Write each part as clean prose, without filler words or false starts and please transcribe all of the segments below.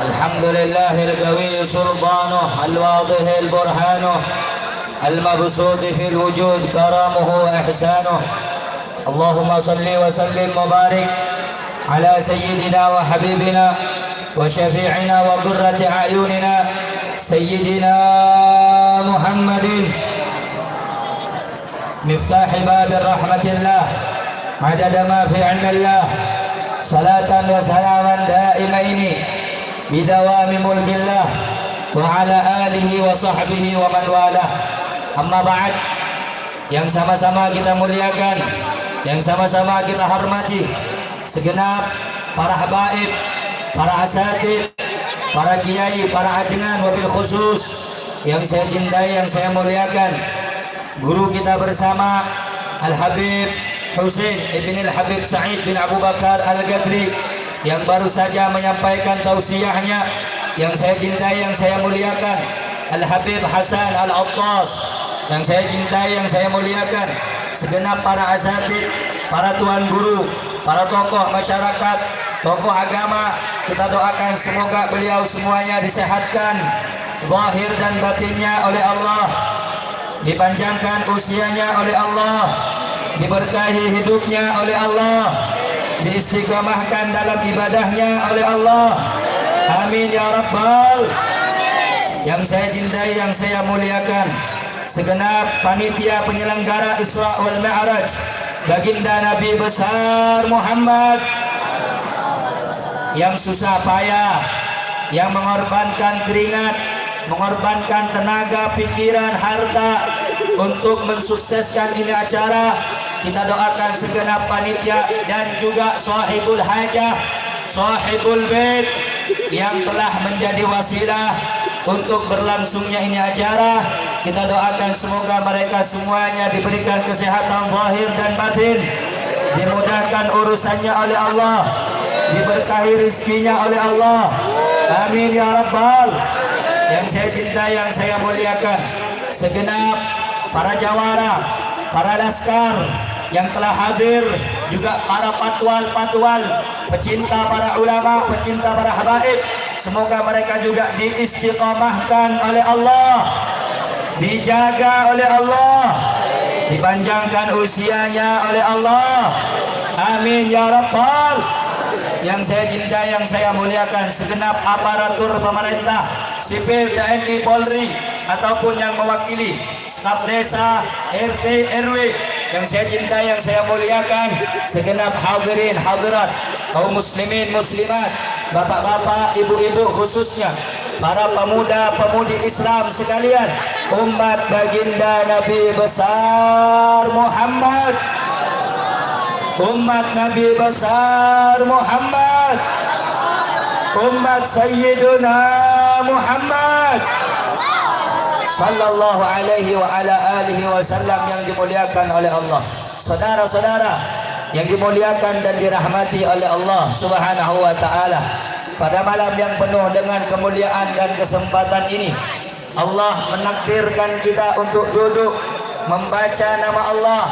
الحمد لله القوي سلطانه الواضح البرهانه المبسوط في الوجود كرمه وإحسانه. اللهم صل وسلم وبارك على سيدنا وحبيبنا وشفيعنا وقرة أعيننا سيدنا محمد مفتاح باب رحمة الله عدد ما في علم الله صلاة وسلاما دائمين بدوام ملك الله وعلى آله وصحبه ومن والاه. Amma ba'd, yang sama-sama kita muliakan, yang sama-sama kita hormati segenap para habaib, para asatid, para kiai, para ajengan, wabil khusus yang saya cintai, yang saya muliakan, guru kita bersama Al-Habib Husain ibn Al-Habib Sa'id bin Abu Bakar Al-Gadri yang baru saja menyampaikan tausiahnya, yang saya cintai, yang saya muliakan Al-Habib Hasan Al-Attas yang saya cintai, yang saya muliakan, segenap para asatid, para tuan guru, para tokoh masyarakat, tokoh agama, kita doakan semoga beliau semuanya disehatkan zahir dan batinnya oleh Allah, dipanjangkan usianya oleh Allah, diberkahi hidupnya oleh Allah, diistiqamahkan dalam ibadahnya oleh Allah. Amin ya Rabbal. Yang saya cintai, yang saya muliakan, segenap panitia penyelenggara Isra wal Mi'raj baginda Nabi besar Muhammad yang susah payah, yang mengorbankan keringat, mengorbankan tenaga, pikiran, harta untuk mensukseskan ini acara. Kita doakan segenap panitia dan juga sahibul hajah, sahibul bait yang telah menjadi wasilah untuk berlangsungnya ini acara. Kita doakan semoga mereka semuanya diberikan kesehatan zahir dan batin, dimudahkan urusannya oleh Allah, diberkahi rizkinya oleh Allah. Amin ya Rabbal. Yang saya cintai, yang saya muliakan, segenap para jawara, para laskar yang telah hadir, juga para patwal-patwal, pecinta para ulama, pecinta para habaib, semoga mereka juga diistiqamahkan oleh Allah, dijaga oleh Allah, dipanjangkan usianya oleh Allah. Amin ya Rabbal. Yang saya cintai, yang saya muliakan, segenap aparatur pemerintah, sipil, TNI, Polri, ataupun yang mewakili staf desa, RT, RW, yang saya cintai, yang saya muliakan, segenap hadirin hadirat, kaum muslimin muslimat, bapak-bapak, ibu-ibu, khususnya para pemuda-pemudi Islam sekalian, umat baginda Nabi besar Muhammad, umat Nabi besar Muhammad, umat Sayyiduna Muhammad sallallahu alaihi wa ala alihi wasallam yang dimuliakan oleh Allah. Saudara-saudara yang dimuliakan dan dirahmati oleh Allah Subhanahu wa taala, pada malam yang penuh dengan kemuliaan dan kesempatan ini, Allah menakdirkan kita untuk duduk membaca nama Allah,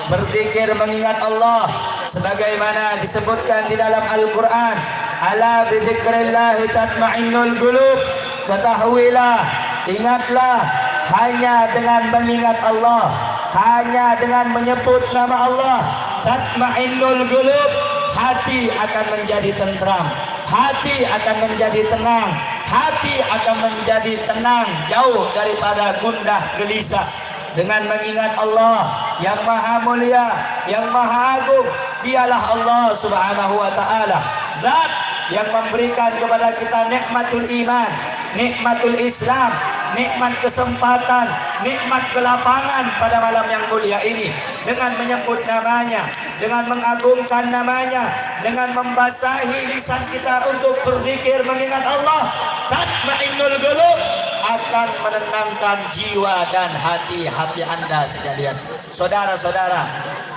berzikir mengingat Allah, sebagaimana disebutkan di dalam Al-Quran, ala bidzikrillahi tatma'innul qulub. Ketahuilah, ingatlah, hanya dengan mengingat Allah, hanya dengan menyebut nama Allah, tatma'innul qulub, hati akan menjadi tentram, hati akan menjadi tenang, hati akan menjadi tenang, jauh daripada gundah gelisah. Dengan mengingat Allah yang maha mulia, yang maha agung, dialah Allah Subhanahu wa ta'ala, zat yang memberikan kepada kita nikmatul iman, nikmatul Islam, nikmat kesempatan, nikmat kelapangan pada malam yang mulia ini. Dengan menyebut namanya, dengan mengagungkan namanya, dengan membasahi lisan kita untuk berzikir mengingat Allah, tatma'innul qulub, akan menenangkan jiwa dan hati-hati Anda sekalian. Saudara-saudara,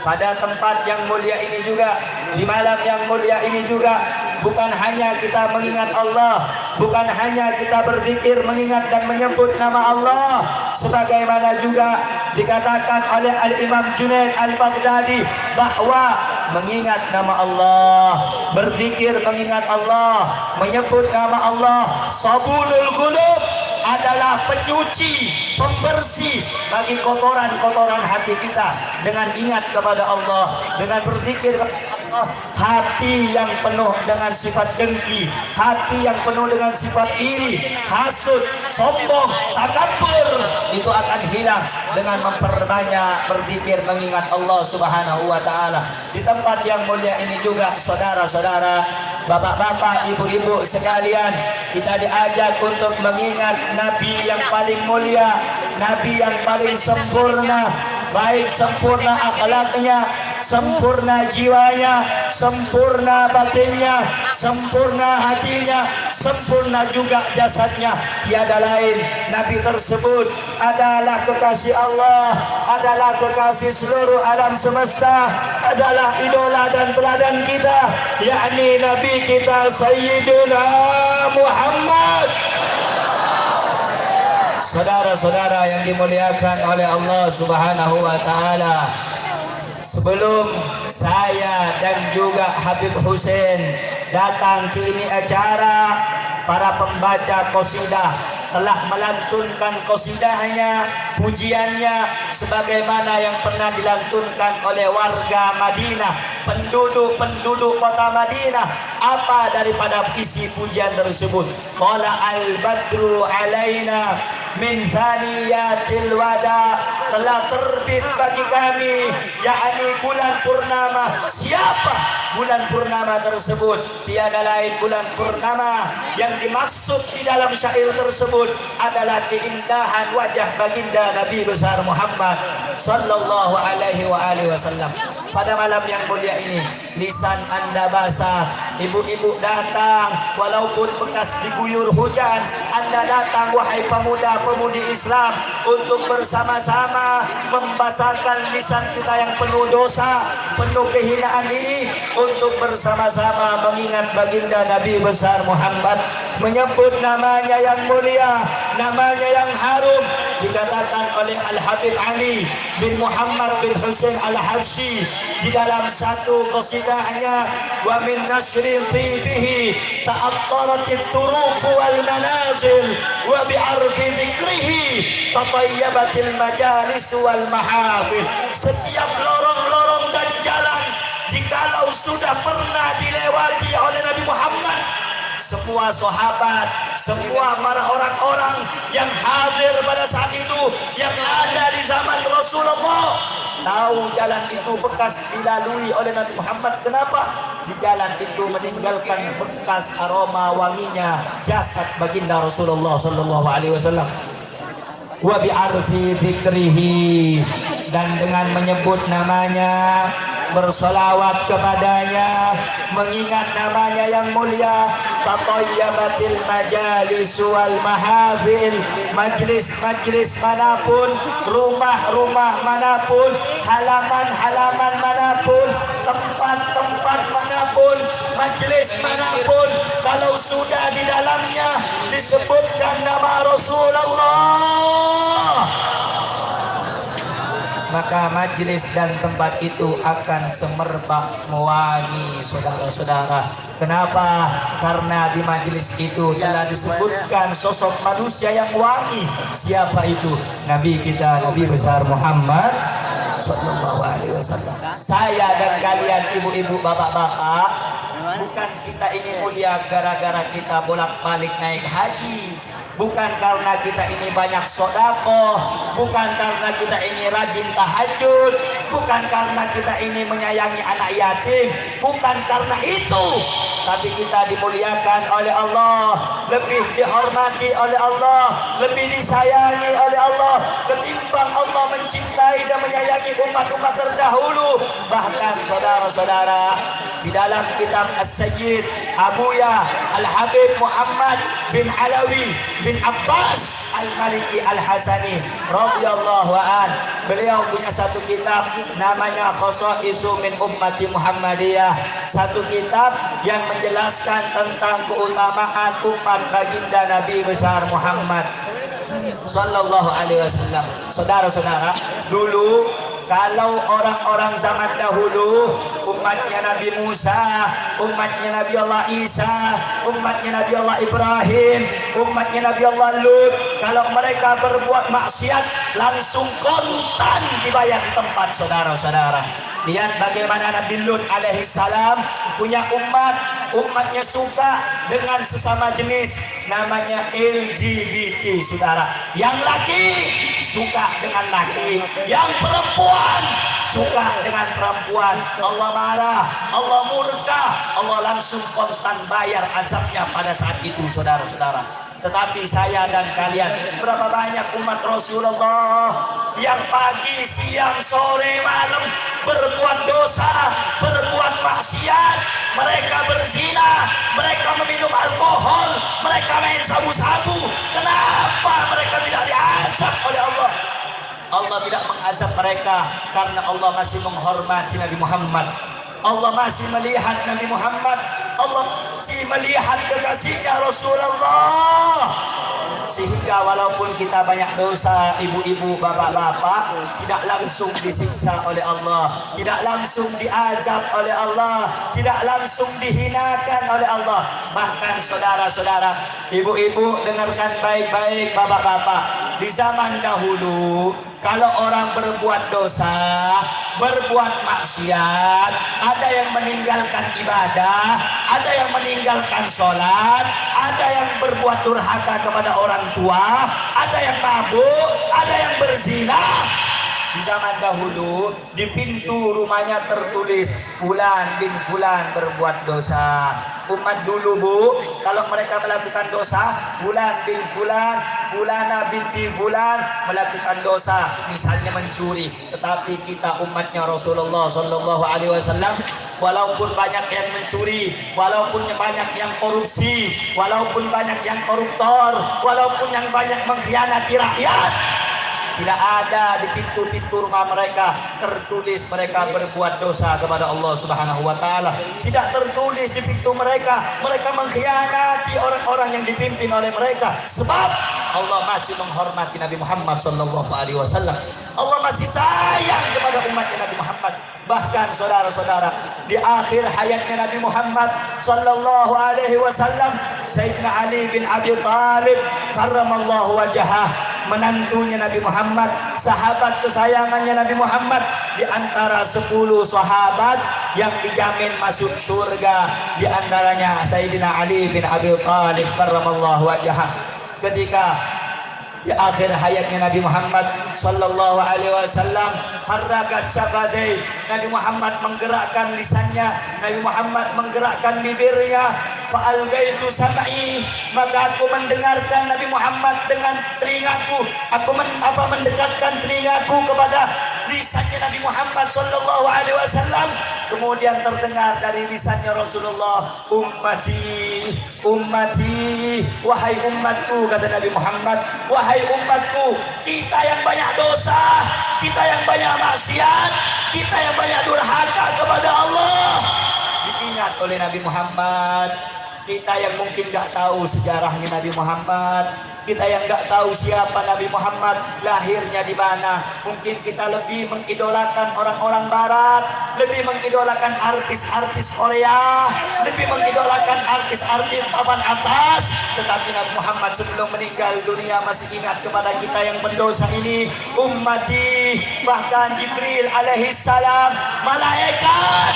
pada tempat yang mulia ini juga, di malam yang mulia ini juga, bukan hanya kita mengingat Allah, bukan hanya kita berzikir mengingat dan menyebut nama Allah, sebagaimana juga dikatakan oleh Al-Imam Junaid Al-Baghdadi bahwa mengingat nama Allah, berzikir mengingat Allah, menyebut nama Allah. Sabulul qulub adalah penyuci, pembersih bagi kotoran-kotoran hati kita dengan ingat kepada Allah, dengan berzikir kepada Allah. Hati yang penuh dengan sifat dengki, hati yang penuh dengan sifat iri, hasud, sombong, takabur, itu akan hilang dengan memperbanyak berzikir mengingat Allah Subhanahu wa taala. Di tempat yang mulia ini juga saudara-saudara, bapak-bapak, ibu-ibu sekalian, kita diajak untuk mengingat Nabi yang paling mulia, Nabi yang paling sempurna, baik sempurna akhlaknya, sempurna jiwanya, sempurna batinnya, sempurna hatinya, sempurna juga jasadnya. Tiada lain, Nabi tersebut adalah kekasih Allah, adalah kekasih seluruh alam semesta, adalah idola dan teladan kita, yakni Nabi kita Sayyidina Muhammad. Saudara-saudara yang dimuliakan oleh Allah Subhanahu wa taala, sebelum saya dan juga Habib Hussein datang ke ini acara, para pembaca qasidah telah melantunkan qasidahnya, pujiannya sebagaimana yang pernah dilantunkan oleh warga Madinah, penduduk kota Madinah. Apa daripada isi pujian tersebut? Qala al-badru alaina min thaniyatil wada, telah terbit bagi kami, yakni bulan purnama. Siapa bulan purnama tersebut? Tiada lain bulan purnama yang dimaksud di dalam syair tersebut adalah keindahan wajah baginda Nabi besar Muhammad sallallahu alaihi wasallam. Pada malam yang mulia ini, lisan Anda basah, ibu-ibu datang, walaupun bekas diguyur hujan, Anda datang wahai pemuda-pemudi Islam untuk bersama-sama membasahkan lisan kita yang penuh dosa, penuh kehinaan ini, untuk bersama-sama mengingat baginda Nabi besar Muhammad, menyebut namanya yang mulia, namanya yang harum. Dikatakan oleh Al-Habib Ali bin Muhammad bin Hussein Al-Habsyi di dalam satu qasidahnya, wa min nasrin fihi ta'attaratit turuq wal manazil wa bi'arfi dzikrihi tatayyabatil majalis wal mahafil. Setiap lorong-lorong dan jalan jikalau sudah pernah dilewati oleh Nabi Muhammad, semua sahabat, semua para orang-orang yang hadir pada saat itu, yang ada di zaman Rasulullah, tahu jalan itu bekas dilalui oleh Nabi Muhammad. Kenapa? Di jalan itu meninggalkan bekas aroma wanginya jasad baginda Rasulullah sallallahu alaihi wasallam. Wa bi'arfi dzikrihi, dan dengan menyebut namanya, bersolawat kepadanya, mengingat namanya yang mulia, tatayyabatil majalis wal mahafil, majlis-majlis manapun, rumah-rumah manapun, halaman-halaman manapun, tempat-tempat manapun, majlis manapun, kalau sudah di dalamnya disebutkan nama Rasulullah, maka majlis dan tempat itu akan semerbak mewangi, saudara-saudara. Kenapa? Karena di majlis itu telah disebutkan sosok manusia yang wangi. Siapa itu? Nabi kita, Nabi besar Muhammad sallallahu alaihi wasallam. Saya dan kalian, ibu-ibu, bapak-bapak, bukan kita ini mulia gara-gara kita bolak-balik naik haji, bukan karena kita ini banyak sedekah, bukan karena kita ini rajin tahajud, bukan karena kita ini menyayangi anak yatim, bukan karena itu, tapi kita dimuliakan oleh Allah, lebih dihormati oleh Allah, lebih disayangi oleh Allah ketimbang Allah mencintai dan menyayangi umat-umat terdahulu. Bahkan saudara-saudara, di dalam kitab As-Sayyid Abuya Al-Habib Muhammad bin Alawi bin Abbas Al-Maliki Al-Hasani radhiyallahu an, beliau punya satu kitab namanya Khosaisu min Ummati Muhammadiyah, satu kitab yang menjelaskan tentang keutamaan umat baginda Nabi besar Muhammad sallallahu alaihi wasallam. Saudara-saudara, dulu kalau orang-orang zaman dahulu umatnya Nabi Musa, umatnya Nabi Allah Isa, umatnya Nabi Allah Ibrahim, umatnya Nabi Allah Lut. Kalau mereka berbuat maksiat langsung kontan dibayar di tempat, saudara-saudara. Lihat bagaimana Nabi Lut alaihi salam punya umatnya suka dengan sesama jenis, namanya LGBT, saudara. Yang laki suka dengan laki, yang perempuan suka dengan perempuan. Allah marah, Allah murka, Allah langsung kontan bayar azabnya pada saat itu, saudara-saudara. Tetapi saya dan kalian, berapa banyak umat Rasulullah yang pagi, siang, sore, malam berbuat dosa, berbuat maksiat. Mereka berzina, mereka meminum alkohol, mereka main sabu-sabu. Kenapa mereka tidak diazab oleh Allah? Allah tidak mengazab mereka karena Allah masih menghormati Nabi Muhammad. Allah masih melihat Nabi Muhammad, Allah masih melihat kekasihnya Rasulullah. Sehingga walaupun kita banyak dosa, ibu-ibu, bapak-bapak, tidak langsung disiksa oleh Allah, tidak langsung diazab oleh Allah, tidak langsung dihinakan oleh Allah. Bahkan saudara-saudara, ibu-ibu dengarkan baik-baik, bapak-bapak, di zaman dahulu kalau orang berbuat dosa, berbuat maksiat, ada yang meninggalkan ibadah, ada yang meninggalkan sholat, ada yang berbuat durhaka kepada orang tua, ada yang mabuk, ada yang berzina. Di zaman dahulu di pintu rumahnya tertulis Fulan bin Fulan berbuat dosa. Umat dulu, Bu, kalau mereka melakukan dosa, Fulan bin Fulan, Fulana binti Fulan melakukan dosa, misalnya mencuri. Tetapi kita umatnya Rasulullah sallallahu alaihi wasallam, walaupun banyak yang mencuri, walaupun banyak yang korupsi, walaupun banyak yang koruptor, walaupun yang banyak mengkhianati rakyat, tidak ada di pintu-pintu rumah mereka tertulis mereka berbuat dosa kepada Allah Subhanahu wa taala. Tidak tertulis di pintu mereka mengkhianati orang-orang yang dipimpin oleh mereka. Sebab Allah masih menghormati Nabi Muhammad sallallahu alaihi wasallam. Allah masih sayang kepada umatnya Nabi Muhammad. Bahkan saudara-saudara, di akhir hayatnya Nabi Muhammad sallallahu alaihi wasallam, Sayyidina Ali bin Abi Thalib karramallahu wajhah, menantunya Nabi Muhammad, sahabat kesayangannya Nabi Muhammad, di antara 10 sahabat yang dijamin masuk surga, di antaranya Sayyidina Ali bin Abi Thalib karramallahu wajhah. Ketika di akhir hayatnya Nabi Muhammad sallallahu alaihi wasallam, harakat syafadai, Nabi Muhammad menggerakkan lisannya, Nabi Muhammad menggerakkan bibirnya. Fa'algaitu sam'i, maka aku mendengarkan Nabi Muhammad dengan telingaku. Aku mendekatkan telingaku kepada lisannya Nabi Muhammad sallallahu alaihi wasallam. Kemudian terdengar dari lisannya Rasulullah, ummati, ummati, wahai umatku, kata Nabi Muhammad, wahai umatku, kita yang banyak dosa, kita yang banyak maksiat, kita yang banyak durhaka kepada Allah, diingat oleh Nabi Muhammad. Kita yang mungkin gak tahu sejarahnya Nabi Muhammad, kita yang gak tahu siapa Nabi Muhammad, lahirnya di mana. Mungkin kita lebih mengidolakan orang-orang barat, lebih mengidolakan artis-artis Korea, lebih mengidolakan artis-artis papan atas. Tetapi Nabi Muhammad sebelum meninggal dunia masih ingat kepada kita yang berdosa ini, ummati. Bahkan Jibril alaihi salam, malaikat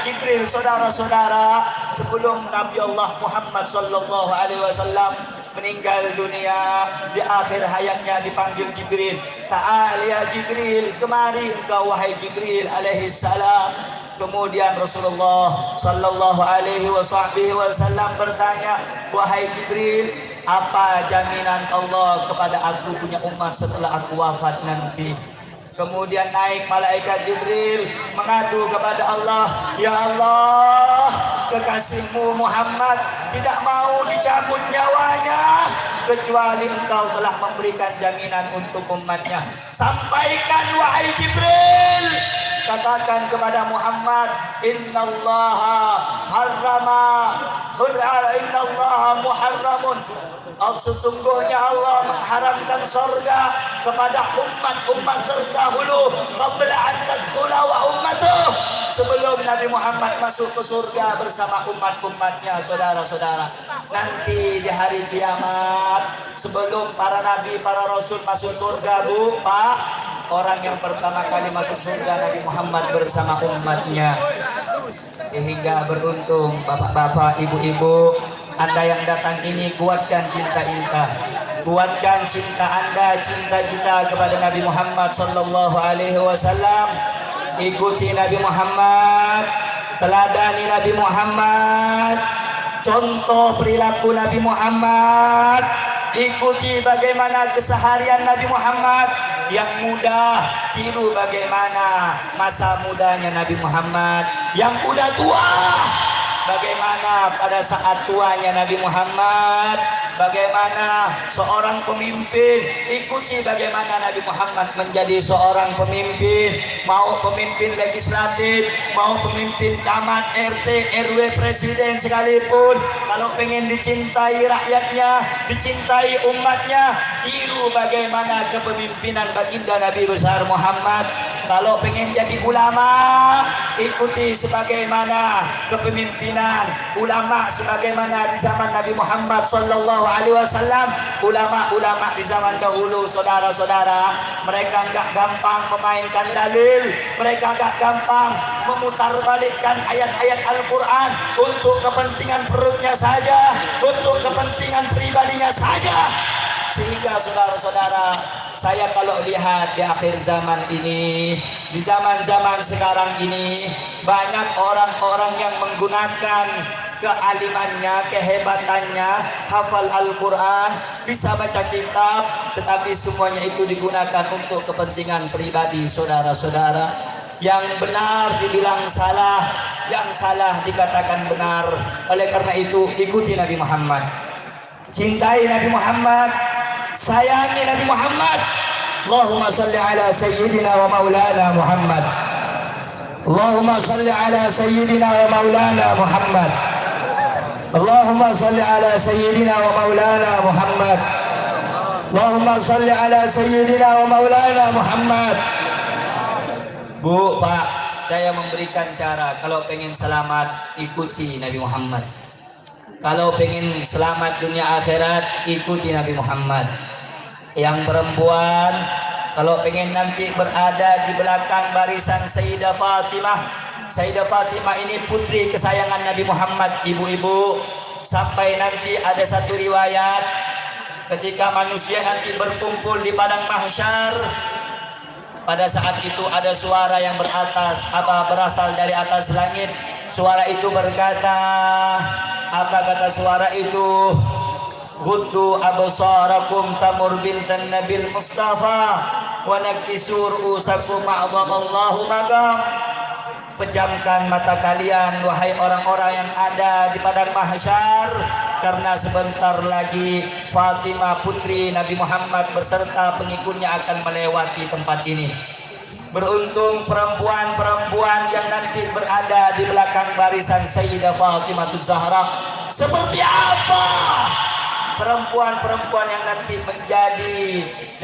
Jibril, saudara-saudara, sebelum Nabi Allah Muhammad sallallahu alaihi wasallam meninggal dunia, di akhir hayatnya dipanggil Jibril, ta'al ya Jibril, kemari engkau wahai Jibril alaihi salam. Kemudian Rasulullah sallallahu alaihi wasallam bertanya, wahai Jibril, apa jaminan Allah kepada aku punya umat setelah aku wafat nanti? Kemudian naik malaikat Jibril mengadu kepada Allah, ya Allah, kekasihmu Muhammad tidak mau dicabut nyawanya kecuali engkau telah memberikan jaminan untuk umatnya. Sampaikan wahai Jibril, katakan kepada Muhammad, innallaha muharramun, sesungguhnya Allah mengharamkan surga kepada umat-umat terdahulu qabla an tadkhula wa ummatuh, sebelum Nabi Muhammad masuk ke surga bersama umat-umatnya, saudara-saudara. Nanti di hari kiamat, sebelum para nabi, para rasul masuk surga, Bu, Pak, orang yang pertama kali masuk surga Nabi Muhammad bersama umatnya. Sehingga beruntung bapak-bapak, ibu-ibu, Anda yang datang ini, kuatkan cinta Anda, kuatkan cinta Anda, cinta kita kepada Nabi Muhammad sallallahu alaihi wasallam. Ikuti Nabi Muhammad, teladani Nabi Muhammad, contoh perilaku Nabi Muhammad. Ikuti bagaimana keseharian Nabi Muhammad yang muda, tiru bagaimana masa mudanya Nabi Muhammad. Yang udah tua, bagaimana pada saat tuanya Nabi Muhammad. Bagaimana seorang pemimpin, ikuti bagaimana Nabi Muhammad menjadi seorang pemimpin. Mau pemimpin legislatif, mau pemimpin camat, RT, RW, presiden sekalipun, kalau pengen dicintai rakyatnya, dicintai umatnya, tiru bagaimana kepemimpinan baginda Nabi besar Muhammad. Kalau pengen jadi ulama, ikuti sebagaimana kepemimpinan ulama sebagaimana di zaman Nabi Muhammad sallallahu alaihi wasallam. Ulama-ulama di zaman dahulu, saudara-saudara, mereka enggak gampang memainkan dalil, mereka enggak gampang memutarbalikkan ayat-ayat Al-Qur'an untuk kepentingan perutnya saja, untuk kepentingan pribadinya saja. Sehingga saudara-saudara, saya kalau lihat di akhir zaman ini, di zaman-zaman sekarang ini, banyak orang-orang yang menggunakan kealimannya, kehebatannya, hafal Al-Quran, bisa baca kitab, tetapi semuanya itu digunakan untuk kepentingan pribadi, saudara-saudara. Yang benar dibilang salah, yang salah dikatakan benar. Oleh karena itu, ikuti Nabi Muhammad, cintai Nabi Muhammad, sayangi Nabi Muhammad. Allahumma salli ala sayyidina wa maulana Muhammad. Allahumma salli ala sayyidina wa maulana Muhammad. Allahumma salli ala sayyidina wa maulana Muhammad. Allahumma salli ala sayyidina wa maulana Muhammad. Bu, Pak, saya memberikan cara. Kalau pengen selamat, ikuti Nabi Muhammad. Kalau pengen selamat dunia akhirat, ikuti Nabi Muhammad. Yang perempuan, kalau pengen nanti berada di belakang barisan Sayyidah Fatimah. Sayyidah Fatimah ini putri kesayangan Nabi Muhammad, ibu-ibu. Sampai nanti ada satu riwayat, ketika manusia nanti berkumpul di padang mahsyar, pada saat itu ada suara yang berasal dari atas langit. Suara itu berkata, apa kata suara itu? Ghuddu absarakum tamur bintan Nabil Mustafa wa nakisur usakum ma'adallahu magam. Pejamkan mata kalian, wahai orang-orang yang ada di padang mahsyar, karena sebentar lagi Fatimah putri Nabi Muhammad beserta pengikutnya akan melewati tempat ini. Beruntung perempuan-perempuan yang nanti berada di belakang barisan Sayyidah Fatimah Zahra. Seperti apa perempuan-perempuan yang nanti menjadi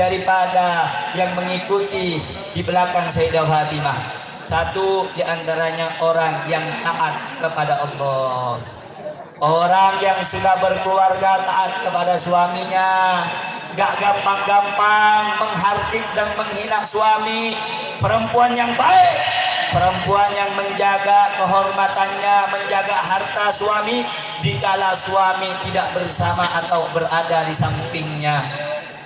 daripada yang mengikuti di belakang Sayyidah Fatimah? Satu di antaranya orang yang taat kepada Allah, orang yang sudah berkeluarga, taat kepada suaminya, gak gampang-gampang menghardik dan menghina suami. Perempuan yang baik, perempuan yang menjaga kehormatannya, menjaga harta suami dikala suami tidak bersama atau berada di sampingnya.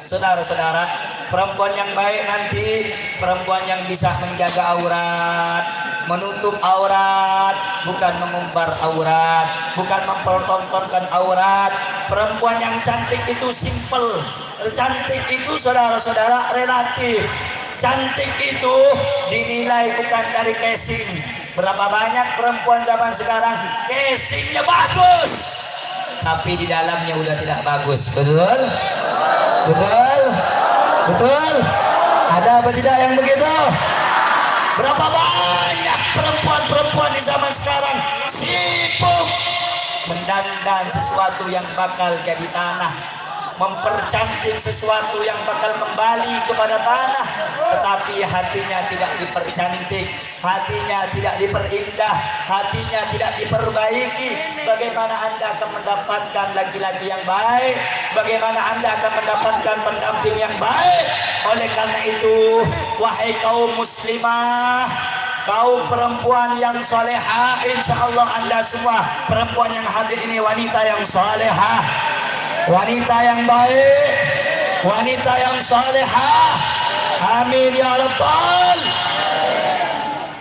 Saudara-saudara, perempuan yang baik nanti perempuan yang bisa menjaga aurat, menutup aurat, bukan mengumbar aurat, bukan mempertontonkan aurat. Perempuan yang cantik itu simple. Cantik itu, saudara-saudara, relatif. Cantik itu dinilai bukan dari casing. Berapa banyak perempuan zaman sekarang casingnya bagus, tapi di dalamnya udah tidak bagus. Betul? Betul? Betul? Ada apa tidak yang begitu? Berapa banyak perempuan-perempuan di zaman sekarang sibuk mendandan sesuatu yang bakal jadi tanah. mempercantik sesuatu yang bakal kembali kepada tanah, tetapi hatinya tidak dipercantik, hatinya tidak diperindah, hatinya tidak diperbaiki. Bagaimana Anda akan mendapatkan laki-laki yang baik? Bagaimana Anda akan mendapatkan pendamping yang baik? Oleh karena itu, wahai kaum muslimah, kaum perempuan yang solehah, insya Allah Anda semua perempuan yang hadir ini wanita yang solehah, wanita yang baik, wanita yang solehah. Amin ya rabbal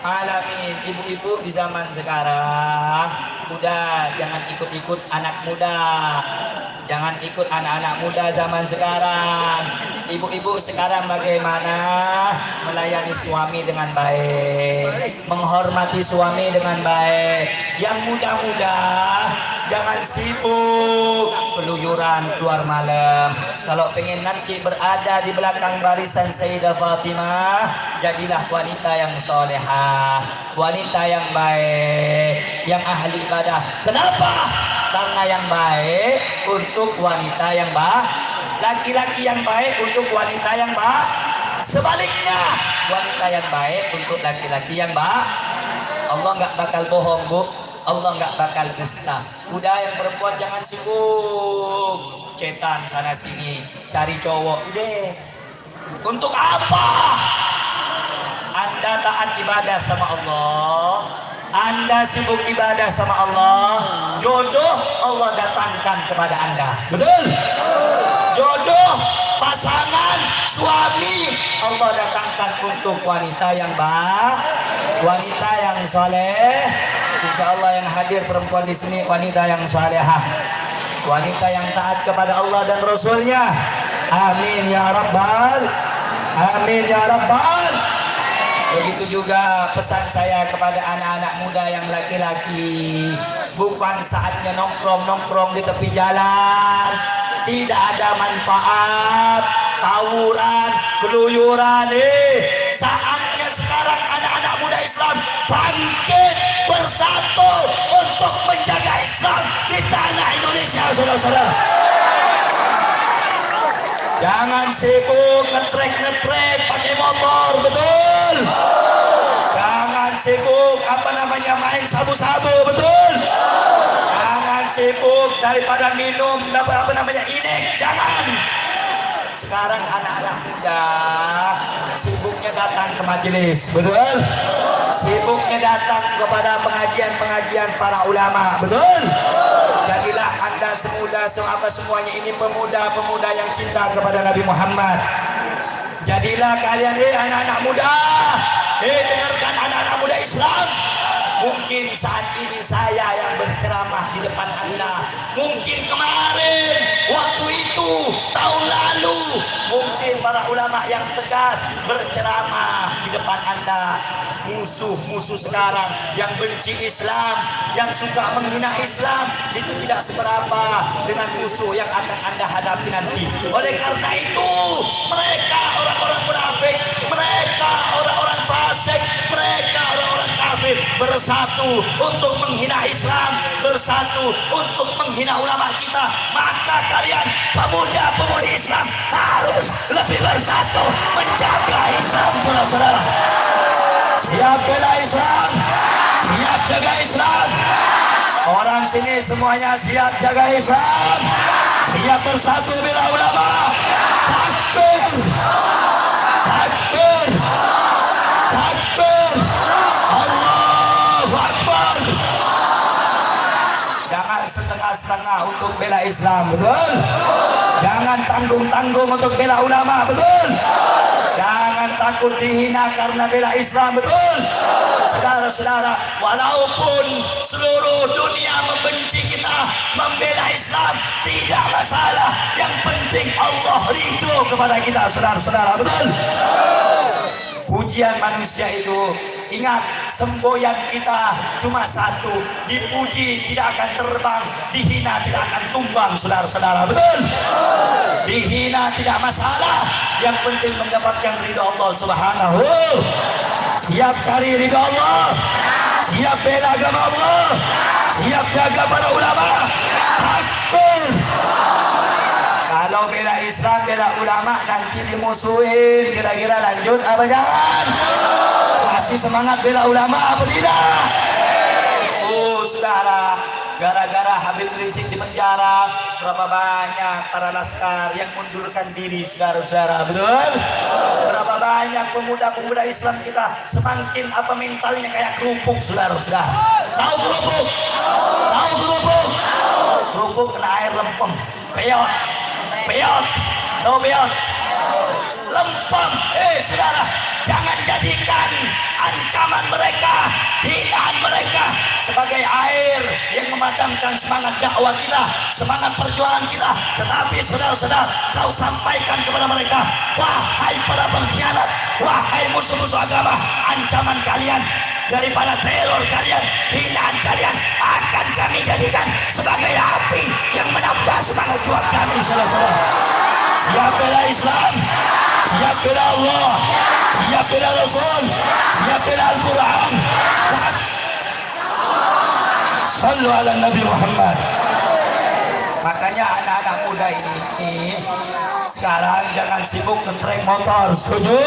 alamin. Ibu-ibu di zaman sekarang udah jangan ikut-ikut anak muda, jangan ikut anak-anak muda zaman sekarang. Ibu-ibu sekarang bagaimana melayani suami dengan baik, menghormati suami dengan baik. Yang muda-muda jangan sibuk keluyuran keluar malam. Kalau pengen nanti berada di belakang barisan Sayyidah Fatimah, jadilah wanita yang solehah, wanita yang baik, yang ahli ibadah. Kenapa? Karena yang baik untuk wanita yang baik, laki-laki yang baik untuk wanita yang baik. Sebaliknya, wanita yang baik untuk laki-laki yang baik. Allah nggak bakal bohong, Bu. Allah nggak bakal dusta. Udah yang perempuan jangan sibuk cetan sana sini cari cowok. Udah. Untuk apa? Anda taat ibadah sama Allah, Anda sibuk ibadah sama Allah, jodoh Allah datangkan kepada Anda. Betul? Jodoh, pasangan, suami Allah datangkan untuk wanita yang baik, wanita yang soleh. Insya Allah yang hadir perempuan di sini wanita yang salehah, wanita yang taat kepada Allah dan Rasulnya. Amin ya rabbal, amin ya rabbal. Begitu juga pesan saya kepada anak-anak muda yang laki-laki, bukan saatnya nongkrong-nongkrong di tepi jalan, tidak ada manfaat, tawuran, keluyuran. Saatnya sekarang anak-anak muda Islam bangkit bersatu untuk menjaga Islam di tanah Indonesia, saudara-saudara. Jangan sibuk ngetrek pakai motor, betul? Jangan sibuk main sabu-sabu, betul? Jangan sibuk daripada minum inek, jangan. Sekarang anak-anak muda sibuknya datang ke majelis, betul? Sibuknya datang kepada pengajian-pengajian para ulama, betul? Jadilah Anda semuanya ini pemuda-pemuda yang cinta kepada Nabi Muhammad. Jadilah kalian anak-anak muda, dengarkan anak-anak muda Islam. Mungkin saat ini saya yang berceramah di depan Anda, mungkin kemarin, waktu itu, tahun lalu, mungkin para ulama yang tegas berceramah di depan Anda. Musuh-musuh sekarang yang benci Islam, yang suka menghina Islam, itu tidak seberapa dengan musuh yang akan Anda hadapi nanti. Oleh karena itu, mereka orang-orang munafik, mereka orang-orang fasik, mereka orang-orang kafir bersatu untuk menghina Islam, bersatu untuk menghina ulama kita. Maka kalian pemuda-pemudi Islam harus lebih bersatu menjaga Islam, saudara-saudara. Siap bela Islam, siap jaga Islam. Orang sini semuanya siap jaga Islam, siap bersatu bela ulama. Takbir, takbir, takbir. Allahu Akbar. Jangan setengah-setengah untuk bela Islam, betul? Jangan tanggung-tanggung untuk bela ulama, betul? Jangan takut dihina karena bela Islam, betul? Saudara-saudara, walaupun seluruh dunia membenci kita, membela Islam tidak masalah. Yang penting Allah ridho kepada kita, saudara-saudara, betul? Pujian manusia itu, ingat, semboyan kita cuma satu, dipuji tidak akan terbang, dihina tidak akan tumbang, saudara-saudara, betul? Dihina tidak masalah, yang penting mendapatkan ridho Allah Subhanahu. Siap cari ridho Allah, siap bela agama Allah, siap jaga para ulama. Takbir. Kalau bela Islam, bela ulama nanti dimusuhin. Kira-kira lanjut apa jangan? Masih semangat bela ulama apa tidak? Oh saudara, gara-gara Habib Rizik di penjara, berapa banyak para laskar yang mundurkan diri, saudara-saudara, betul? Berapa banyak pemuda-pemuda Islam kita semakin apa mentalnya kayak kerupuk, saudara-saudara. Tahu kerupuk? Tahu kerupuk? Kerupuk kena air lempem, peot, peot, tahu peot? Lempem, saudara, jangan jadikan ancaman mereka, hinaan mereka sebagai air yang memadamkan semangat dakwah kita, semangat perjuangan kita. Tetapi saudara-saudara, kau sampaikan kepada mereka, wahai para pengkhianat, wahai musuh-musuh agama, ancaman kalian daripada teror kalian, hinaan kalian akan kami jadikan sebagai api yang menambah semangat juang kami, saudara-saudara. Siap bela Islam, siap bela Allah, siap bela Rasul, siap bela Al-Quran. Sallu ala Nabi Muhammad. Makanya anak-anak muda ini sekarang jangan sibuk ngetrek motor, setuju?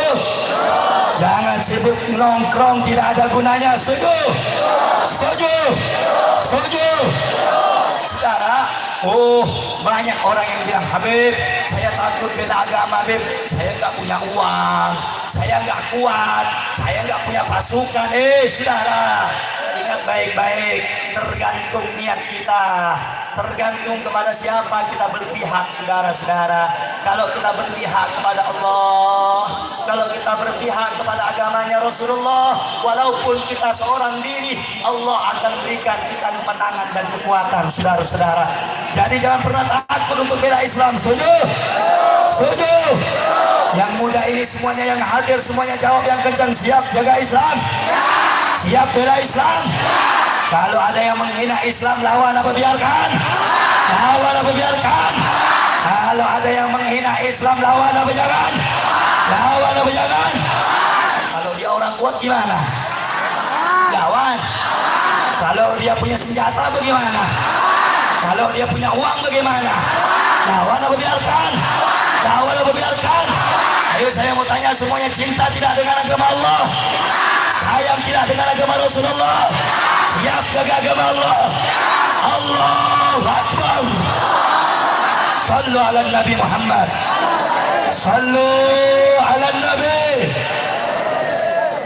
Jangan sibuk nongkrong, tidak ada gunanya, setuju? Setuju? Setuju? Saudara, banyak orang yang bilang, Habib, saya takut bela agama, Habib, saya nggak punya uang, saya nggak kuat, saya nggak punya pasukan. Saudara, ingat baik-baik, tergantung niat kita, tergantung kepada siapa kita berpihak, saudara-saudara. Kalau kita berpihak kepada Allah, kalau kita berpihak kepada agamanya Rasulullah, walaupun kita seorang diri, Allah akan berikan kita kemenangan dan kekuatan, saudara-saudara. Jadi jangan pernah takut untuk bela Islam, setuju? Setuju? Yang muda ini semuanya yang hadir, semuanya jawab yang kencang, siap jaga Islam? Siap bela Islam? Kalau ada yang menghina Islam, lawan apa biarkan? Lawan apa biarkan? Kalau ada yang menghina Islam, lawan apa jangan? Lawan apa jangan? Kalau dia orang kuat gimana? Lawan. Kalau dia punya senjata bagaimana? Kalau dia punya uang bagaimana? Lawan apa biarkan? Lawan apa biarkan? Ayo saya mau tanya semuanya, cinta tidak dengan agama Allah? Sayang tidak dengan agama Rasulullah? Siap jaga agama Allah? Allahu Akbar. Sallu ala Nabi Muhammad. Sallu ala Nabi.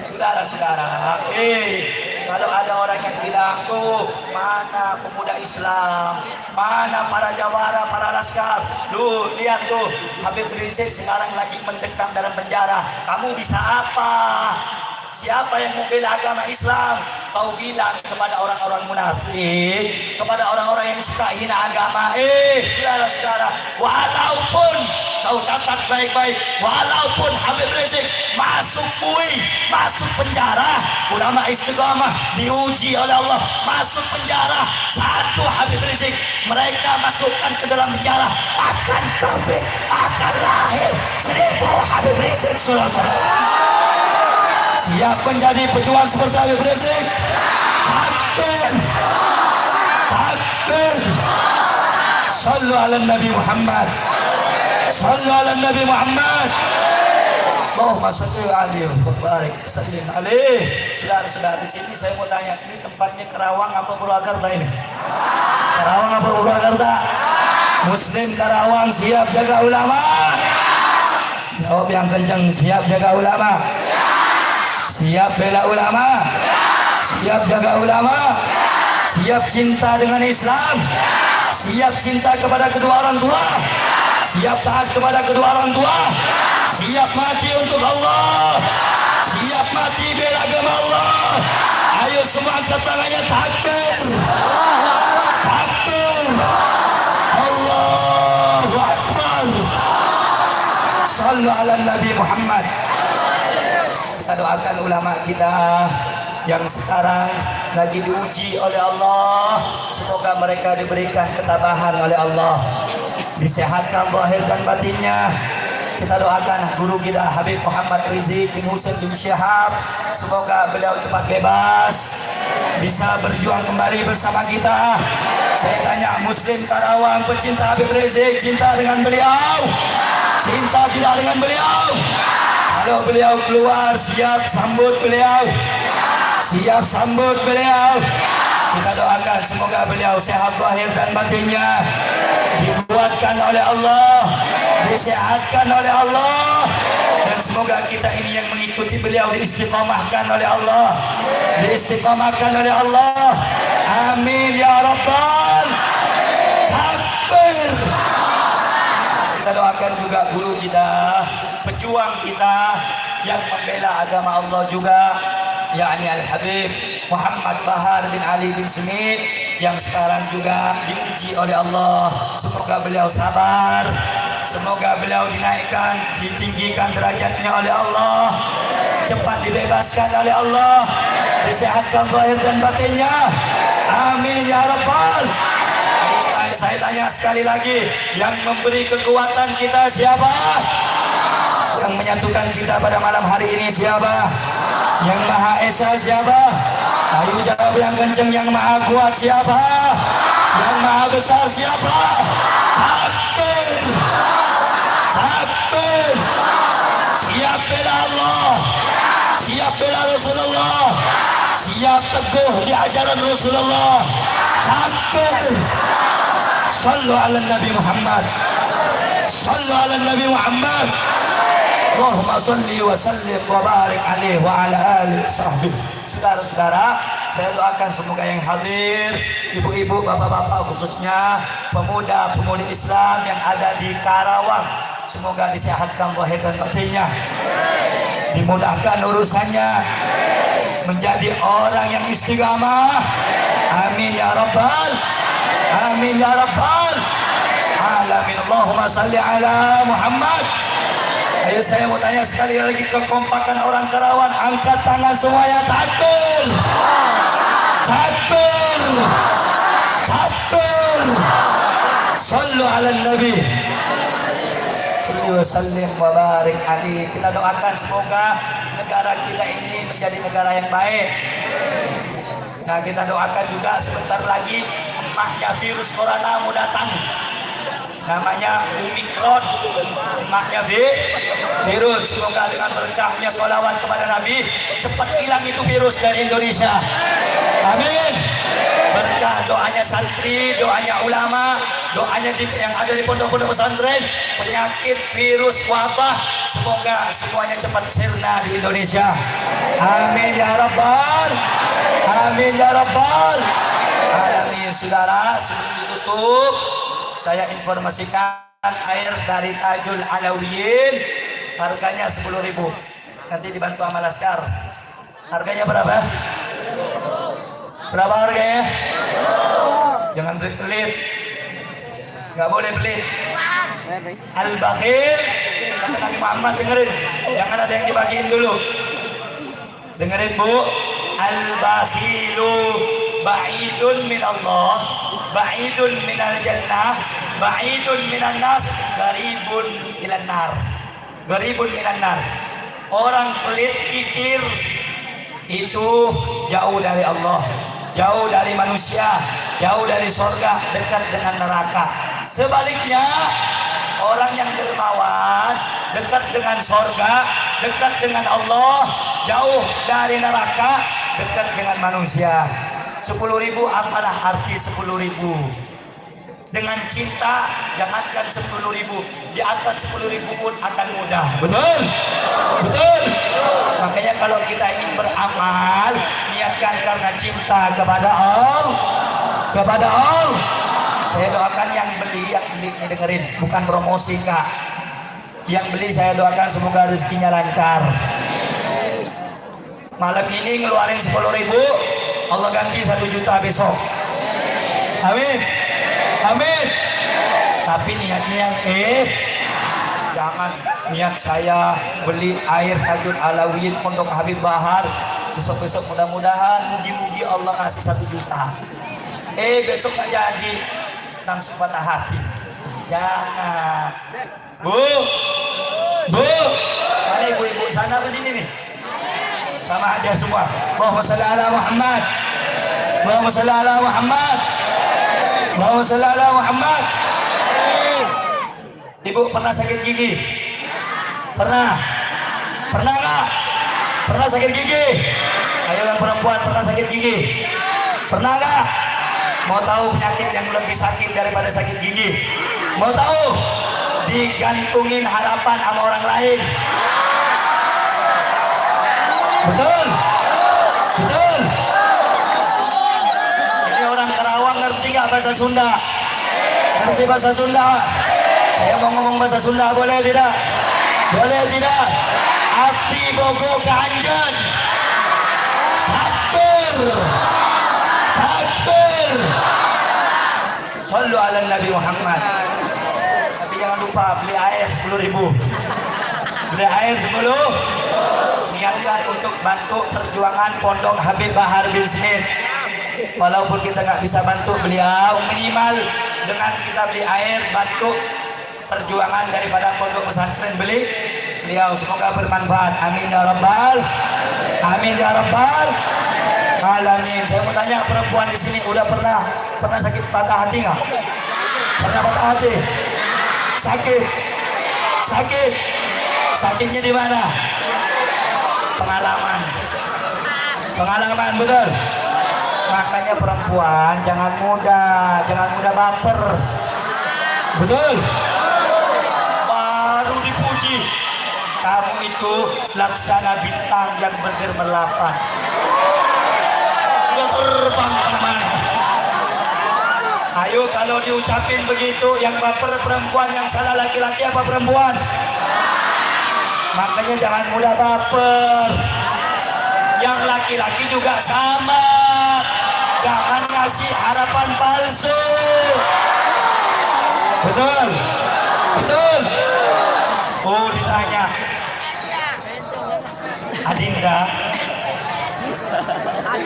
Saudara-saudara, kalau ada orang yang bilang, mana pemuda Islam, mana para jawara, para laskar, lihat tuh, Habib Rizik sekarang lagi mendekam dalam penjara, kamu bisa apa? Siapa yang membela agama Islam? Kau bilang kepada orang-orang munafik, kepada orang-orang yang suka hina agama, saudara-saudara, walaupun kau catat baik-baik, walaupun Habib Rizik masuk bui, masuk penjara, ulama istiqamah diuji oleh Allah, masuk penjara, satu Habib Rizik mereka masukkan ke dalam penjara, akan terbit, akan lahir 1000 Habib Rizik, saudara-saudara. Siap menjadi pejuang seperti Habib Rizik? Takbir! Takbir! Sallu ala Nabi Muhammad. Sallu ala Nabi Muhammad. Allahumma sholli alaihi wa barik sallim alaihi. Saudara-saudara, di sini saya mau tanya, ini tempatnya Karawang apa Purwakarta ini? Karawang apa Purwakarta? Muslim Karawang siap jaga ulama? Jawab yang kencang, siap jaga ulama? Siap bela ulama? Siap jaga ulama? Siap cinta dengan Islam? Siap cinta kepada kedua orang tua? Siap taat kepada kedua orang tua? Siap mati untuk Allah? Siap mati bela agama Allah? Ayo semua angkat tangannya, takbir! Takbir! Allahu Akbar! Sallu ala Nabi Muhammad. Kita doakan ulama kita yang sekarang lagi diuji oleh Allah, semoga mereka diberikan ketabahan oleh Allah, disehatkan zahir dan batinnya, Kita doakan guru kita Habib Muhammad Rizik bin Husain bin Syihab, semoga beliau cepat bebas, bisa berjuang kembali bersama kita. Saya tanya Muslim Karawang, pecinta Habib Rizik, cinta dengan beliau? Cinta tidak dengan beliau? Kalau beliau keluar, siap sambut beliau, siap sambut beliau. Kita doakan semoga beliau sehat lahir dan batinnya, dikuatkan oleh Allah, disehatkan oleh Allah, dan semoga kita ini yang mengikuti beliau diistiqomahkan oleh Allah, diistiqomahkan oleh Allah. Amin ya rabbal takbir. Kita doakan juga guru kita, pejuang kita yang membela agama Allah juga, yakni Al-Habib Muhammad Bahar bin Ali bin Smith, yang sekarang juga diuji oleh Allah. Semoga beliau sabar, semoga beliau dinaikkan, ditinggikan derajatnya oleh Allah, cepat dibebaskan oleh Allah, disehatkan zahir dan batinnya. Amin ya rabbal. Saya tanya sekali lagi, yang memberi kekuatan kita siapa? Yang menyatukan kita pada malam hari ini siapa? Yang Maha Esa siapa? Ayo jawab yang kenceng. Yang Maha Kuat siapa? Yang Maha Besar siapa? Takbir, takbir. Siap bela Allah, siap bela Rasulullah, siap teguh di ajaran Rasulullah. Takbir. Sallu ala Nabi Muhammad, sallu ala Nabi Muhammad. Allahumma salli wa sallim wa barik alaihi wa ala alihi sahbihi. Saudara-saudara, saya doakan semoga yang hadir, ibu-ibu, bapak-bapak, khususnya pemuda-pemudi Islam yang ada di Karawang, semoga disehatkan zahir dan batinnya, dimudahkan urusannya, menjadi orang yang istiqamah. Amin ya rabbal, amin ya rabbal alamin. Allahumma salli ala Muhammad. Ayo saya mau tanya sekali lagi, kekompakan orang Karawang, angkat tangan semuanya. Takbir, takbir, takbir. Sallu ala Nabi, salli wa sallim wa barik alaihi. Kita doakan semoga negara kita ini menjadi negara yang baik. Nah, kita doakan juga sebentar lagi emaknya virus corona mau datang, namanya Omikron, emaknya virus. Semoga dengan berkahnya sholawat kepada Nabi cepat hilang itu virus dari Indonesia. Amin. Berkah doanya santri, doanya ulama, doanya yang ada di pondok-pondok pesantren, penyakit virus wabah semoga semuanya cepat sirna di Indonesia. Amin ya rabbal, amin ya rabbal alamin. Saudara, sebelum ditutup saya informasikan air dari Tajul Alawiyin harganya 10.000. Nanti dibantu sama Laskar. Harganya berapa? Berapa harganya? Jangan pelit, nggak boleh pelit. Al-Bakhil kata Nabi Muhammad, dengerin, jangan ada yang dibagiin dulu. Dengerin Bu, Al-Bakhilu ba'idun min Allah, ba'idun minal jannah, ba'idun minan nas, garibun ilan nar, garibun minan nar. Orang pelit kikir itu jauh dari Allah, jauh dari manusia, jauh dari surga, dekat dengan neraka. Sebaliknya, orang yang dermawan dekat dengan surga, dekat dengan Allah, jauh dari neraka, dekat dengan manusia. 10.000, apalah arti 10.000? Dengan cinta, jangankan 10.000, di atas 10.000 pun akan mudah. Betul? Betul? Makanya kalau kita ingin beramal, niatkan karena cinta kepada Allah, kepada Allah. Saya doakan yang beli ini dengerin, bukan promosi Kak. Yang beli saya doakan semoga rezekinya lancar. Malam ini ngeluarin 10.000, Allah ganti 1 juta besok. Amin, amin. Tapi niatnya yang jangan niat saya beli air Tajul Alawiyin Pondok Habib Bahar, besok-besok mudah-mudahan mugi-mugi Allah ngasih 1 juta. Besok gak jadi, langsung patah hati. Jangan Bu, Bu, mana ibu-ibu sana apa sini nih? Sama aja semua. Allahumma shalli ala Muhammad. Allahumma shalli ala Muhammad. Allahumma shalli ala Muhammad. Ibu pernah sakit gigi? Pernah? Pernah nggak? Pernah sakit gigi? Ayo yang perempuan pernah sakit gigi? Pernah nggak? Mau tahu penyakit yang lebih sakit daripada sakit gigi? Mau tahu? Digantungin harapan sama orang lain. Betul? Betul? Ini orang Karawang ngerti nggak bahasa Sunda? Ngerti bahasa Sunda? Saya mau ngomong bahasa Sunda, boleh tidak? Boleh tidak? Api bogo kanjen. Takbir. Takbir. Sallu ala Nabi Muhammad. Tapi jangan lupa beli air 10.000. Beli air 10. Niatkan untuk bantu perjuangan Pondok Habib Bahar bin Smith. Walaupun kita nggak bisa bantu beliau, minimal dengan kita beli air bantu perjuangan daripada Pondok Pesantren beli beliau, semoga bermanfaat. Amin ya rabbal, amin ya rabbal alamin. Saya mau tanya, perempuan di sini udah pernah sakit patah hati nggak? Pernah patah hati? Sakit? Sakitnya di mana? Pengalaman, betul. Makanya perempuan jangan mudah baper, betul. Baru dipuji, kamu itu laksana bintang yang bergemerlapan, udah terbang kemana. Ayo kalau diucapin begitu, yang baper perempuan, yang salah laki-laki apa perempuan? Makanya jangan mudah baper. Yang laki-laki juga sama, jangan ngasih harapan palsu. Betul? Betul? Oh, ditanya Adinda,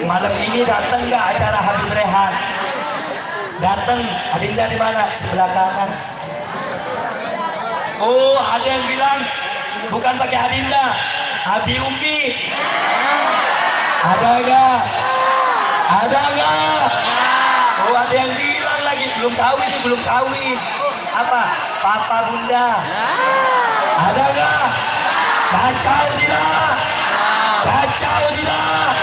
malam ini datang nggak acara Habib Rehan? Datang. Adinda di mana? Sebelah kanan. Oh, ada yang bilang bukan pakai Adinda, Abi Umi. Ada nggak? Ada nggak? Oh, ada yang bilang lagi belum kawin. Apa? Papa Bunda. Ada nggak? Kacau tidak? Kacau tidak?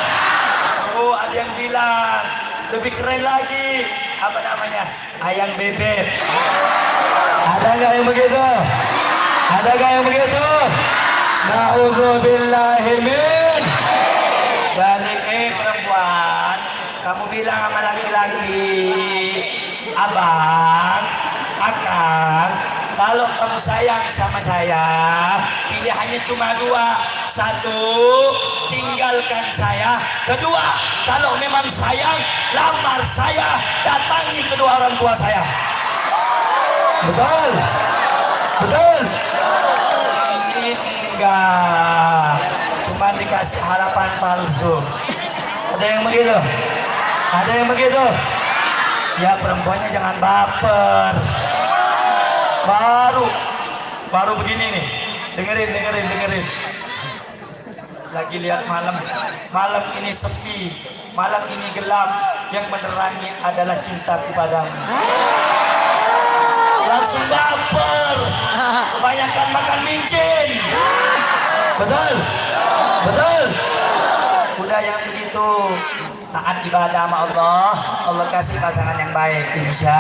Oh, ada yang bilang lebih keren lagi. Apa namanya? Ayang bebek. Ada nggak yang begitu? Ada nggak yang begitu? Na'udzubillahi min. Balik perempuan, kamu bilang sama laki-laki, abang, akang, kalau kamu sayang sama saya, pilihannya cuma dua. Satu, tinggalkan saya. Kedua, kalau memang sayang, lamar saya, datangi kedua orang tua saya. Betul? Betul? Enggak, cuma dikasih harapan palsu. Ada yang begitu? Ada yang begitu? Ya, perempuannya jangan baper. Baru begini nih. Dengerin. Lagi lihat malam ini sepi, malam ini gelap, yang menerangi adalah cinta kepadamu. Langsung baper, kebanyakan makan mincin. Betul? Udah yang begitu, taat ibadah sama Allah kasih pasangan yang baik, insya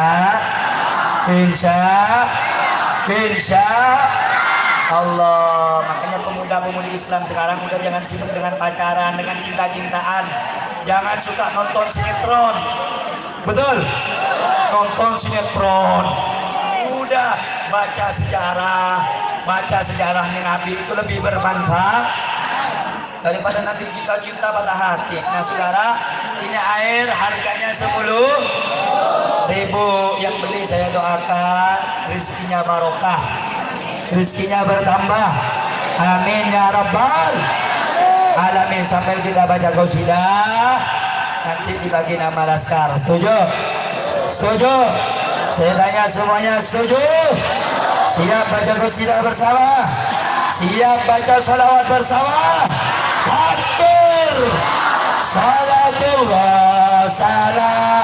Allah. Makanya pemuda-pemudi Islam sekarang udah jangan sibuk dengan pacaran, dengan cinta-cintaan. Jangan suka nonton sinetron. Betul? Nonton sinetron. Udah baca sejarahnya Nabi itu lebih bermanfaat daripada nanti cinta-cinta patah hati. Nah saudara, ini air harganya 10.000. Yang beli saya doakan rezekinya barokah, rezekinya bertambah. Amin ya rabbal alamin. Sampai kita baca qasidah, nanti dibagi nama laskar. Setuju? Saya tanya semuanya setuju? Siap baca qasidah bersama? Siap baca salawat bersama. Takbir. Salatullah salam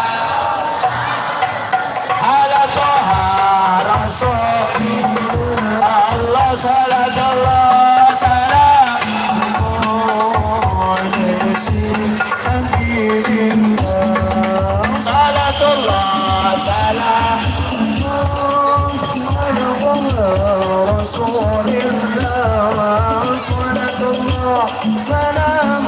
ala Toha Rasul Allah salatullah salam salatullah salam Rasulillah salatullah salam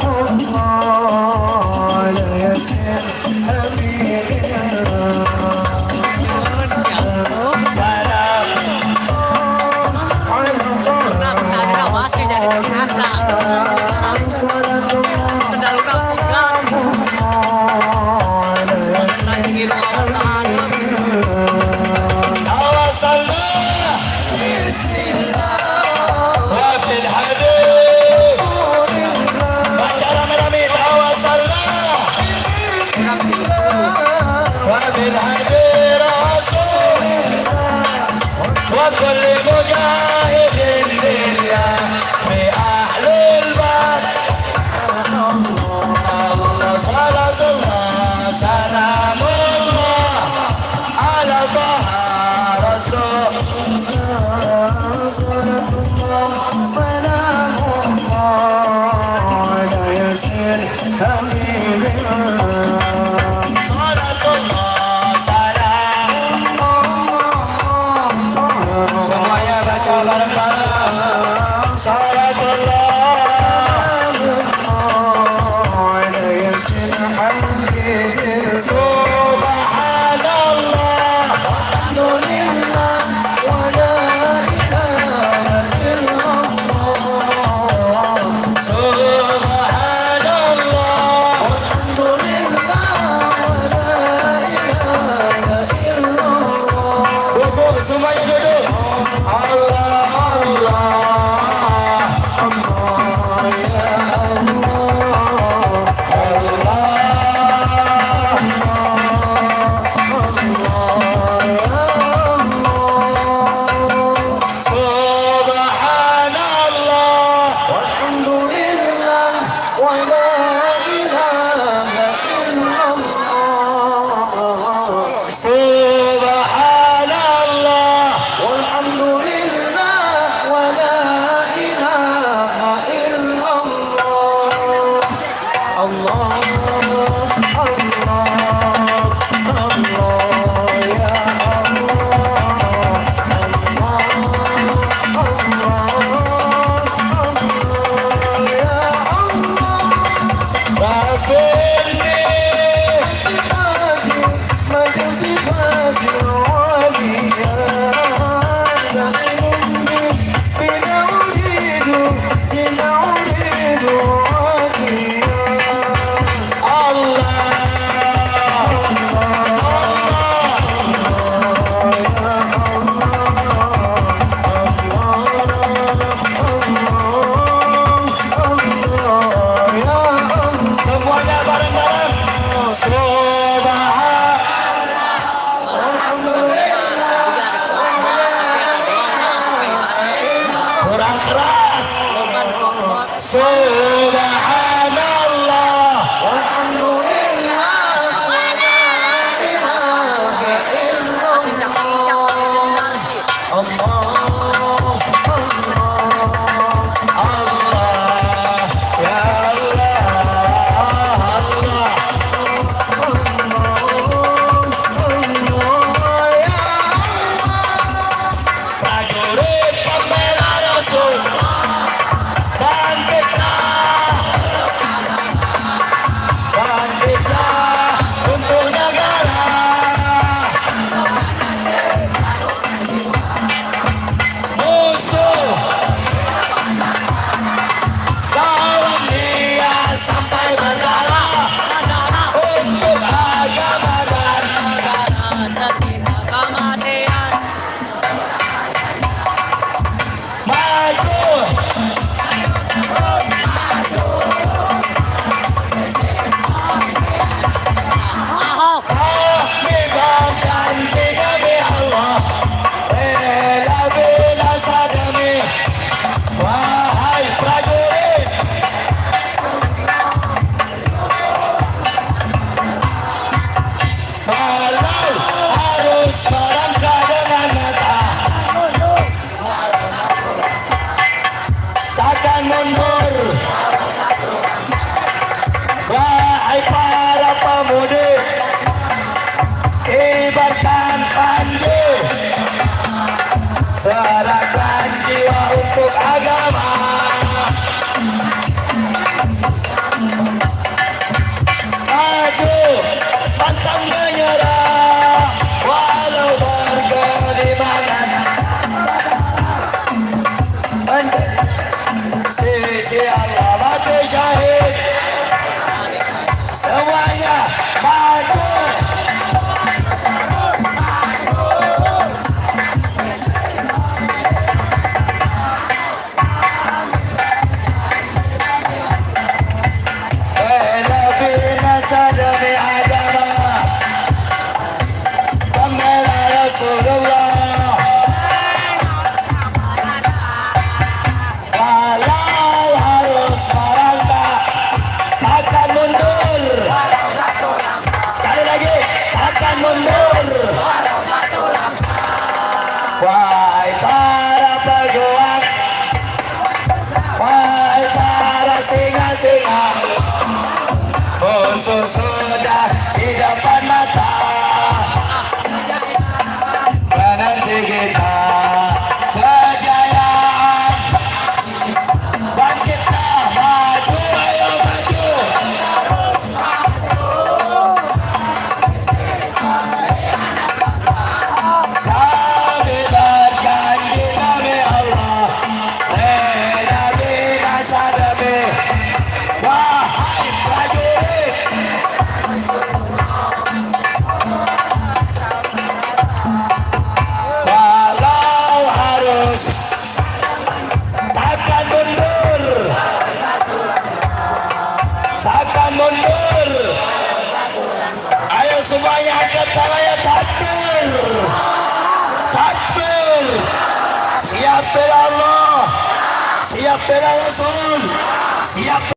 وكل مجاهد لله بأهل البر الله صلاة الله سلام الله على طه رسول صلاة الله سلام الله على ياسين حبيب صلاة الله سلام semuanya baca bareng-bareng salatullah subhanallah alhamdulillah wa la ilaha illallah subhanallah alhamdulillah wa la ilaha illallah duduk semuanya duduk Allah Allah Allah ya Allah Subhanallah walhamdulillah wa la ilaha illallah Allah Allah ya Allah prajurit pembela Rasul dan kita untuk negara musuh lawan dia sampai berdarah untuk agama dan kematian maju serahkan jiwa untuk agama. Maju, pantang menyerah, walau bergelimangan. Sisi Allah mati syahid, semuanya maju. Demi agama, membela Rasulullah. Walau harus merangkak, akan mundur. Sekali lagi, akan mundur. Wahai para pejuang, wahai para singa-singa, musuh sudah di depan mata, menanti kita kejayaan. Bangkitlah, maju, ayo maju. Kami berjanji demi Allah, rela binasa demi. Wahai prajurit, walau harus, takkan mundur, takkan mundur. Ayo semuanya angkat tangannya, takbir, takbir. Siap bela Allah, siap bela Rasul, siap